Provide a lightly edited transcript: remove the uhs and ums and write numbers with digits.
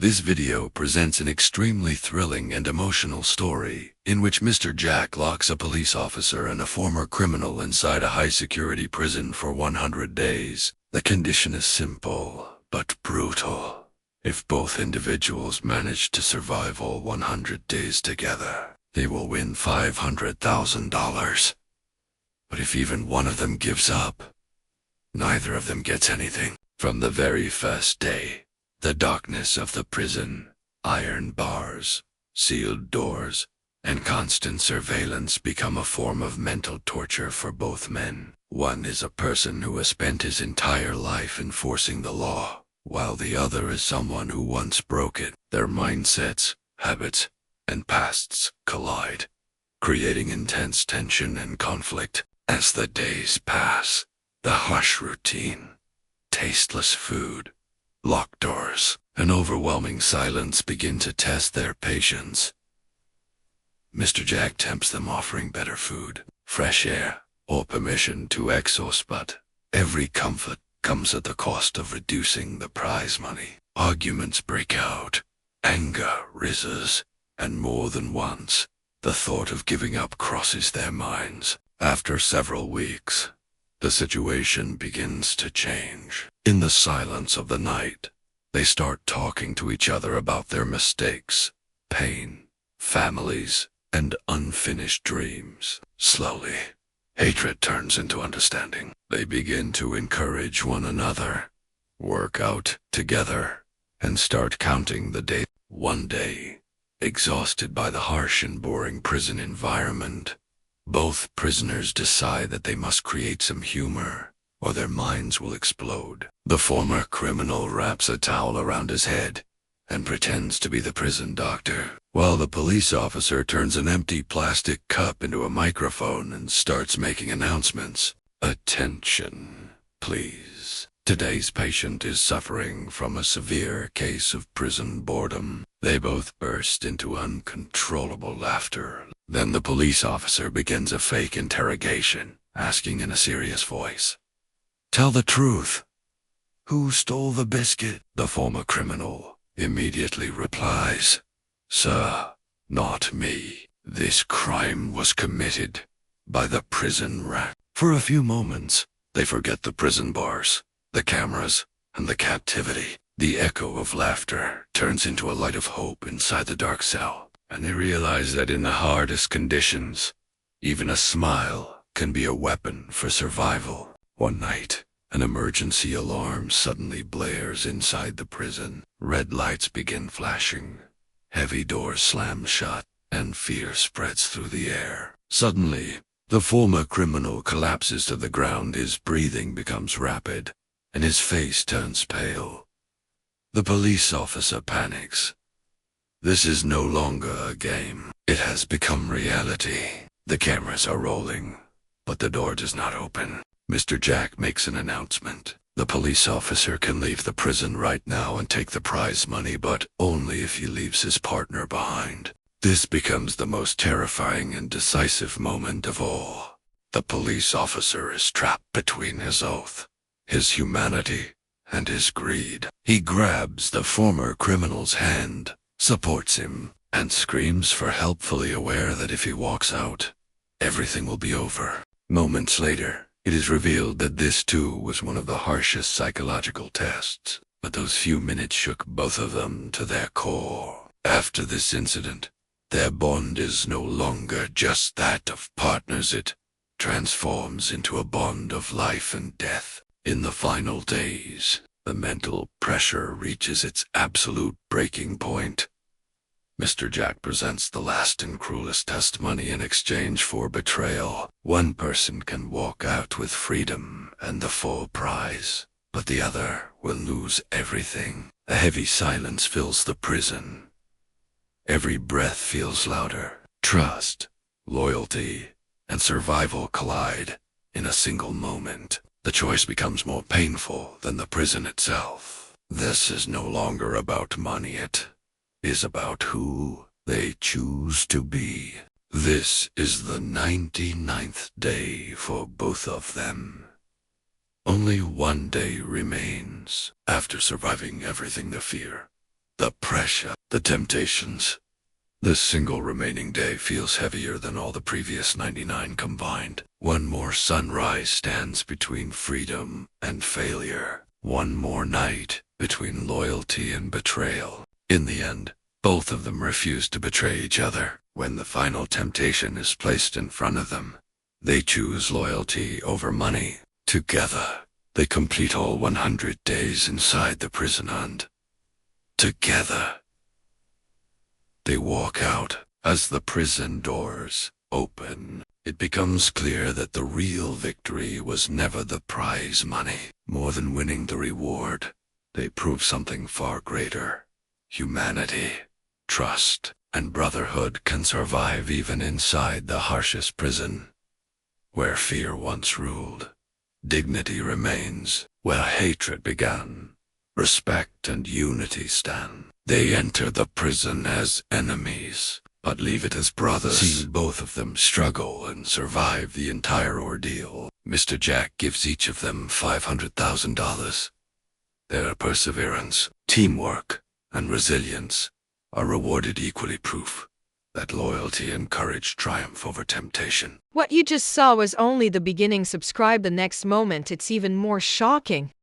This video presents an extremely thrilling and emotional story in which Mr. Jack locks a police officer and a former criminal inside a high-security prison for 100 days. The condition is simple, but brutal. If both individuals manage to survive all 100 days together, they will win $500,000. But if even one of them gives up, neither of them gets anything. From the very first day, the darkness of the prison, iron bars, sealed doors, and constant surveillance become a form of mental torture for both men. One is a person who has spent his entire life enforcing the law, while the other is someone who once broke it. Their mindsets, habits, and pasts collide, creating intense tension and conflict. As the days pass, the harsh routine, tasteless food, locked doors, and overwhelming silence begin to test their patience. Mr. Jack tempts them, offering better food, fresh air, or permission to exhaust, but every comfort comes at the cost of reducing the prize money. Arguments break out, anger rises, and more than once, the thought of giving up crosses their minds. After several weeks, the situation begins to change. In the silence of the night, they start talking to each other about their mistakes, pain, families, and unfinished dreams. Slowly, hatred turns into understanding. They begin to encourage one another, work out together, and start counting the days. One day, exhausted by the harsh and boring prison environment, both prisoners decide that they must create some humor, or their minds will explode. The former criminal wraps a towel around his head and pretends to be the prison doctor, while the police officer turns an empty plastic cup into a microphone and starts making announcements. Attention, please. Today's patient is suffering from a severe case of prison boredom. They both burst into uncontrollable laughter. Then the police officer begins a fake interrogation, asking in a serious voice, "Tell the truth. Who stole the biscuit?" The former criminal immediately replies, "Sir, not me. This crime was committed by the prison rat." For a few moments, they forget the prison bars, the cameras, and the captivity. The echo of laughter turns into a light of hope inside the dark cell, and they realize that in the hardest conditions, even a smile can be a weapon for survival. One night, an emergency alarm suddenly blares inside the prison. Red lights begin flashing, heavy doors slam shut, and fear spreads through the air. Suddenly, the former criminal collapses to the ground. His breathing becomes rapid, and his face turns pale. The police officer panics. This is no longer a game. It has become reality. The cameras are rolling, but the door does not open. Mr. Jack makes an announcement. The police officer can leave the prison right now and take the prize money, but only if he leaves his partner behind. This becomes the most terrifying and decisive moment of all. The police officer is trapped between his oath, his humanity, and his greed. He grabs the former criminal's hand, supports him, and screams for help, fully aware that if he walks out, everything will be over. Moments later, it is revealed that this too was one of the harshest psychological tests, but those few minutes shook both of them to their core. After this incident, their bond is no longer just that of partners. It transforms into a bond of life and death. In the final days, the mental pressure reaches its absolute breaking point. Mr. Jack presents the last and cruelest testimony in exchange for betrayal. One person can walk out with freedom and the full prize, but the other will lose everything. A heavy silence fills the prison. Every breath feels louder. Trust, loyalty, and survival collide in a single moment. The choice becomes more painful than the prison itself. This is no longer about money. It is about who they choose to be. This is the 99th day for both of them. Only one day remains. After surviving everything, the fear, the pressure, the temptations. This single remaining day feels heavier than all the previous 99 combined. One more sunrise stands between freedom and failure. One more night between loyalty and betrayal. In the end, both of them refuse to betray each other. When the final temptation is placed in front of them, they choose loyalty over money. Together, they complete all 100 days inside the prison, and together, they walk out. As the prison doors open, it becomes clear that the real victory was never the prize money. More than winning the reward, they prove something far greater. Humanity, trust, and brotherhood can survive even inside the harshest prison. Where fear once ruled, dignity remains. Where hatred began, respect and unity stand. They enter the prison as enemies, but leave it as brothers. Seeing both of them struggle and survive the entire ordeal, Mr. Jack gives each of them $500,000. Their perseverance, teamwork, and resilience are rewarded equally, proof that loyalty and courage triumph over temptation. What you just saw was only the beginning. Subscribe the next moment, it's even more shocking.